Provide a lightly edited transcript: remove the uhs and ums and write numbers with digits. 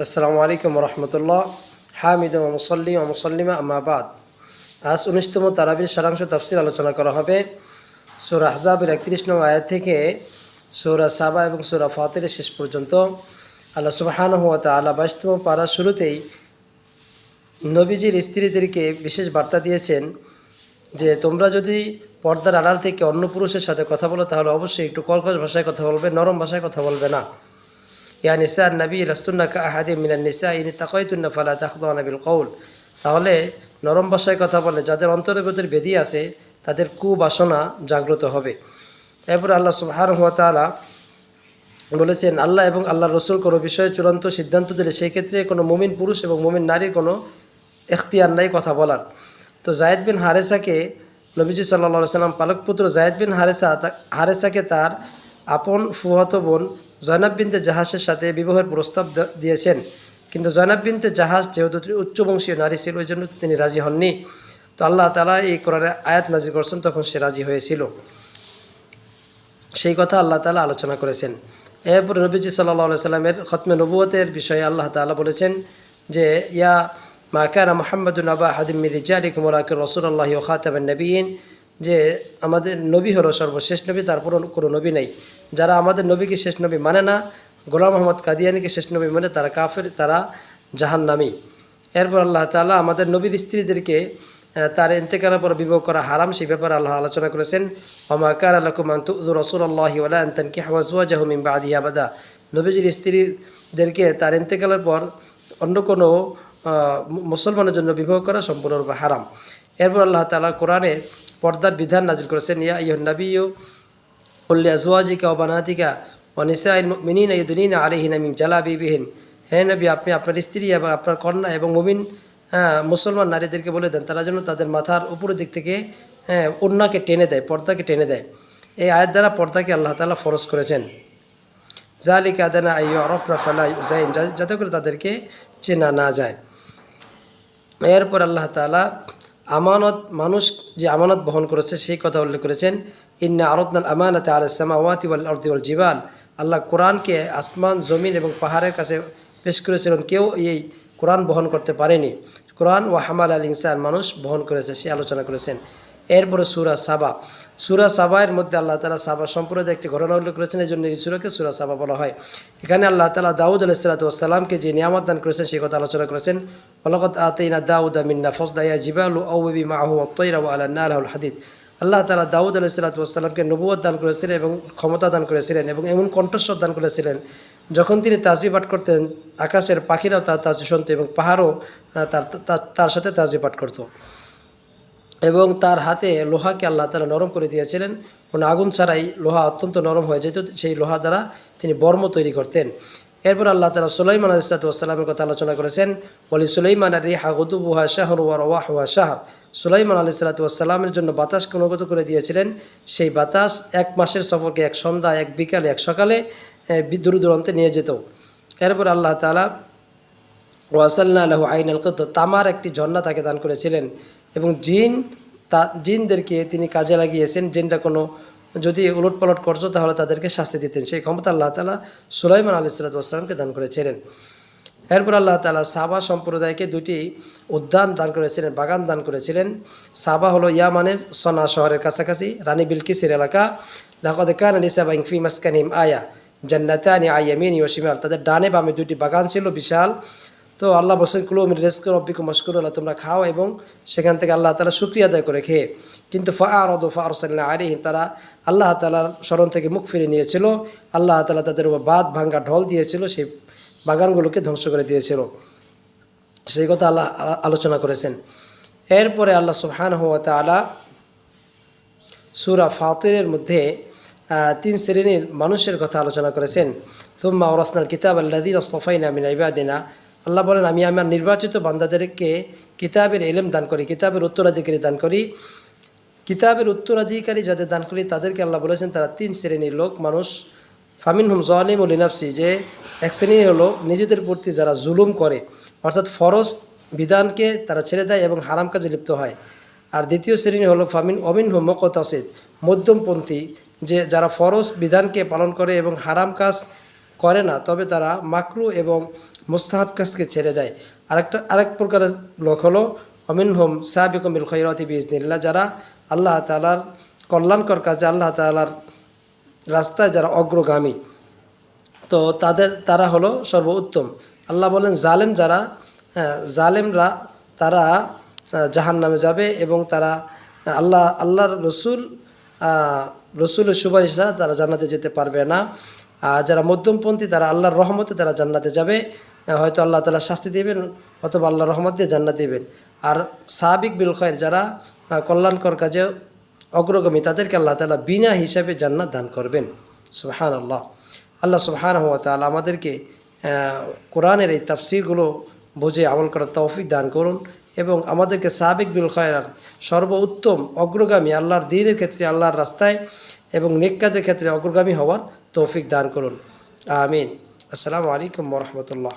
আসসালামু আলাইকুম রহমতুল্লাহ। হামিদ ও মুসল্লি ও মুসল্লিমা আম্মাবাদ। আজ 19তম তারাবির সারাংশ তাফসির আলোচনা করা হবে। সূরা আহজাবের 31 নং আয়াত থেকে সূরা সাবা এবং সূরা ফাতিরের শেষ পর্যন্ত। আল্লাহ সুবহানাহু ওয়া তাআলা 22তম পারার শুরুতেই নবীজির স্ত্রীদেরকে বিশেষ বার্তা দিয়েছেন যে তোমরা যদি পর্দার আড়াল থেকে অন্য পুরুষের সাথে কথা বলো তাহলে অবশ্যই একটু কর্কশ ভাষায় কথা বলবে, নরম ভাষায় কথা বলবে না। ইয়া নিসা নবী লাস্তুন্না কা আহাদিম মিনান নিসা ইন তাকাইতুন্না ফালা তাখদানা বিল কওল। তাহলে নরম ভাষায় কথা বলে যাদের অন্তরের ভিতরে বেধি আছে তাদের কুবাসনা জাগ্রত হবে। এরপর আল্লাহ সুবহানাহু ওয়া তাআলা বলেছেন আল্লাহ এবং আল্লাহর রসুল কোনো বিষয়ে চূড়ান্ত সিদ্ধান্ত দিলে সেই ক্ষেত্রে কোনো মুমিন পুরুষ এবং মুমিন নারীর কোনো এখতিয়ার নাই কথা বলার। তো জায়েদ বিন হারেসাকে নবীজি সাল্লাল্লাহু আলাইহি সাল্লাম পালক পুত্র জায়েদ বিন হারেসাকে তার আপন ফুফাতো বোন জয়নাব বিনতে জাহাজের সাথে বিবাহের প্রস্তাব দিয়েছেন, কিন্তু জয়নাব বিনতে জাহাজ যেহেতু উচ্চবংশীয় নারী ছিল ওই জন্য তিনি রাজি হননি। তো আল্লাহ তাআলা এই কোরআনের আয়াত নাজিল করছেন, তখন সে রাজি হয়েছিল। সেই কথা আল্লাহ তাআলা আলোচনা করেছেন। এরপর নবীজি সাল্লাল্লাহু আলাইহি সাল্লামের খতমে নবুয়তের বিষয়ে আল্লাহ তাআলা বলেছেন যে ইয়া মা কানা মুহাম্মাদুন আবা আহাদিম মিন রিজালিকুম ওয়ালাকিন রাসূলুল্লাহি ওয়া খাতামান নবিয়্যিন, যে আমাদের নবী হলো সর্বশেষ নবী, তারপর কোনো নবী নেই। যারা আমাদের নবীকে শেষ নবী মানে না, গোলাম মোহাম্মদ কাদিয়ানিকে শেষ নবী মানে তারা কাফের, তারা জাহান্নামী। এরপর আল্লাহ তাআলা আমাদের নবীর স্ত্রীদেরকে তার ইন্তেকালের পর বিবাহ করা হারাম সেই ব্যাপারে আল্লাহ আলোচনা করেছেন। ওয়া মা কানা লাকুম আন তুযু রাসূলুল্লাহি ওয়া লা আন তানকিহু আজওয়াজাহু মিন বা'দিহি আবাদা। নবীজির স্ত্রীদেরকে তার ইন্তেকালের পর অন্য কোনো মুসলমানের জন্য বিবাহ করা সম্পূর্ণরূপে হারাম। এরপর আল্লাহ তাআলা কোরআনে পর্দার বিধান নাজিল করেছেন। ইয়া আইয়ুহান নাবিয়্যু কুল লিআজওয়াজিকা ওয়া বানাতিকা ওয়া নিসাইল মুমিনিনা ইউদনিনা আলাইহিনা মিন জালাবিবিহিন। হে নবী, আপনি আপনার স্ত্রী এবং আপনার কন্যা এবং মুমিন মুসলমান নারীদেরকে বলে দেন তারা যেন তাদের মাথার উপরের দিক থেকে ওড়নাকে টেনে দেয়, পর্দাকে টেনে দেয়। এই আয়াত দ্বারা পর্দাকে আল্লাহ তাআলা ফরজ করেছেন। যালিকা আদনা আইয়ুরাফনা ফালা ইউযাইন, যাতে করে তাদেরকে চেনা না যায়। এরপর আল্লাহ তাআলা আমানত, মানুষ যে আমানত বহন করেছে সেই কথা উল্লেখ করেছেন। ইন্না আরাদনাল আমানাতা আলাস সামাওয়াতি ওয়াল আরদি ওয়াল জিবাল। আল্লাহ কোরআনকে আসমান, জমিন এবং পাহাড়ের কাছে পেশ করেছিলেন, কেউ এই কোরআন বহন করতে পারেনি। কোরআন ওয়া হামাল আল ইনসান, মানুষ বহন করেছে, সে আলোচনা করেছেন। এরপরে সূরা সাবা, সূরা সাবায়ের মধ্যে আল্লাহ তাআলা সাবা সম্প্রদায়ের একটি ঘটনা উল্লেখ করেছেন, এই জন্য এই সূরাকে সূরা সাবা বলা হয়। এখানে আল্লাহ তাআলা দাউদ আলাইহিস সালাতু ওয়াস সালামকে যে নিয়ামত দান করেছেন সেই কথা আলোচনা করেছেন। ওয়ালাকাদ আতাইনা দাউদা মিন্না ফাসলা ইয়া জিবালু আওবি মাআহু ওয়াত-তায়রা ওয়া আলান্না লাহুল হাদিদ। আল্লাহ তাআলা দাউদ আলাইহিস সালাতু ওয়াস সালামকে নবুয়ত দান করেছিলেন এবং ক্ষমতা দান করেছিলেন এবং এমন কণ্ঠস্বর দান করেছিলেন যখন তিনি তাসবিহ পাঠ করতেন আকাশের পাখিরাও তার তাসবিহ শুনত এবং পাহাড়ও তার সাথে তাসবিহ পাঠ করত। এবং তার হাতে লোহাকে আল্লাহ তাআলা নরম করে দিয়েছিলেন, কোনো আগুন ছাড়াই লোহা অত্যন্ত নরম হয়ে যেত, সেই লোহা দ্বারা তিনি বর্ম তৈরি করতেন। এরপর আল্লাহ তাআলা সুলাইমান আলাইহিস সালামের কথা আলোচনা করেছেন। ওয়ালি সুলাইমান রিহা গুদুবুহা শাহরু ওয়া রাওয়াহুহা শাহর। সুলাইমান আলাইহিস সালামের জন্য বাতাসকে অনুগত করে দিয়েছিলেন, সেই বাতাস এক মাসের সফরকে এক সন্ধ্যা, এক বিকালে, এক সকালে দূর দূরান্তে নিয়ে যেত। এরপর আল্লাহ তাআলা ওয়াসালনা লাহু আইনাল কিতর, তামার একটি ঝর্ণা তাকে দান করেছিলেন এবং জিনদেরকে তিনি কাজে লাগিয়েছেন। জিনরা কোনো যদি উলটপালট করতো তাহলে তাদেরকে শাস্তি দিতেন, সেই ক্ষমতা আল্লাহ তাআলা সুলাইমান আলাইহিস সালামকে দান করেছিলেন। এরপর আল্লাহ তাআলা সাবা সম্প্রদায়কে দুটি উদ্যান দান করেছিলেন, বাগান দান করেছিলেন। সাবা হলো ইয়ামানের সনা শহরের কাছাকাছি রানী বিলকিসের এলাকা। লাকাদ কানা লিসাবাইন ফি মাসকানিহিম আয়া জান্নাতানি আন ইয়ামিনি ওয়া শিমাল, তাদের ডানে বামে দুটি বাগান ছিল বিশাল। তো আল্লাহ বলছেন কুলু মিন রিজকি রাব্বিকুম ওয়াশকুরু লাহু, তোমরা খাও এবং সেখান থেকে আল্লাহ তাআলা শুকরিয়া আদায় করে খেয়ে। কিন্তু ফাআরাদু ফারসালনা আলাইহিম, তারা আল্লাহ তাআলার স্মরণ থেকে মুখ ফিরে নিয়েছিল। আল্লাহ তাআলা তাদের উপর বাদ ভাঙ্গা ঢল দিয়েছিল, সেই বাগানগুলোকে ধ্বংস করে দিয়েছিল, সেই কথা আল্লাহ আলোচনা করেছেন। এরপরে আল্লাহ সুবহানাহু ওয়া তাআলা সূরা ফাতিরের মধ্যে 3 শ্রেণীর মানুষের কথা আলোচনা করেছেন। সুম্মা আওরাসনাল কিতাব আল্লাযীনা ইসতাফাইনা মিন ইবাদিনা, আল্লাহ বলেন আমি আমার নির্বাচিত বান্দাদেরকে কিতাবের ইলম দান করি, কিতাবের উত্তরাধিকারী দান করি। কিতাবের উত্তরাধিকারী যাদের দান করি তাদেরকে আল্লাহ বলেছেন তারা 3 শ্রেণীর লোক মানুষ। ফামিনহুম যালিমুন লিনাফসি, যে এক শ্রেণী হলো নিজেদের প্রতি যারা জুলুম করে, অর্থাৎ ফরজ বিধানকে তারা ছেড়ে দেয় এবং হারাম কাজে লিপ্ত হয়। আর দ্বিতীয় শ্রেণী হলো অমিনহুম মুকতাসিদ, মধ্যমপন্থী, যে যারা ফরজ বিধানকে পালন করে এবং হারাম কাজ করে না, তবে তারা মাকরু এবং মুস্তাহাব কাজকে ছেড়ে দেয়। আরেক প্রকারের লোক হলো অমিনহুম সাবিকুম বিল খৈরাতি বিইজনিল্লাহ, যারা আল্লাহ তাআলার কল্যাণকর কাজে আল্লাহ তাআলার রাস্তায় যারা অগ্রগামী, তো তারা হলো সর্বোত্তম। আল্লাহ বলেন জালেমরা তারা জাহান্নামে যাবে এবং তারা আল্লাহর রসুলের সুপারিশ ছাড়া তারা জান্নাতে যেতে পারবে না। আর যারা মধ্যমপন্থী তারা আল্লাহর রহমতে তারা জান্নাতে যাবে, হয়তো আল্লাহ তাআলা শাস্তি দেবেন অথবা আল্লাহর রহমত দিয়ে জান্নাত দেবেন। আর সাবিক বিল খৈর, যারা কল্যাণকর কাজে অগ্রগামী, তাদেরকে আল্লাহ তাআলা বিনা হিসাবে জান্নাত দান করবেন। সুবহানাল্লাহ। আল্লাহ সুবহানাহু ওয়া তাআলা আমাদেরকে কোরআনের এই তাফসীরগুলো বুঝে আমল করার তৌফিক দান করুন এবং আমাদেরকে সাবিক বিল খয়রাত, সর্বোত্তম অগ্রগামী আল্লাহর দ্বীনের ক্ষেত্রে, আল্লাহর রাস্তায় এবং নেক কাজের ক্ষেত্রে অগ্রগামী হওয়ার তৌফিক দান করুন। আমিন। আসসালামু আলাইকুম ওয়া রাহমাতুল্লাহ।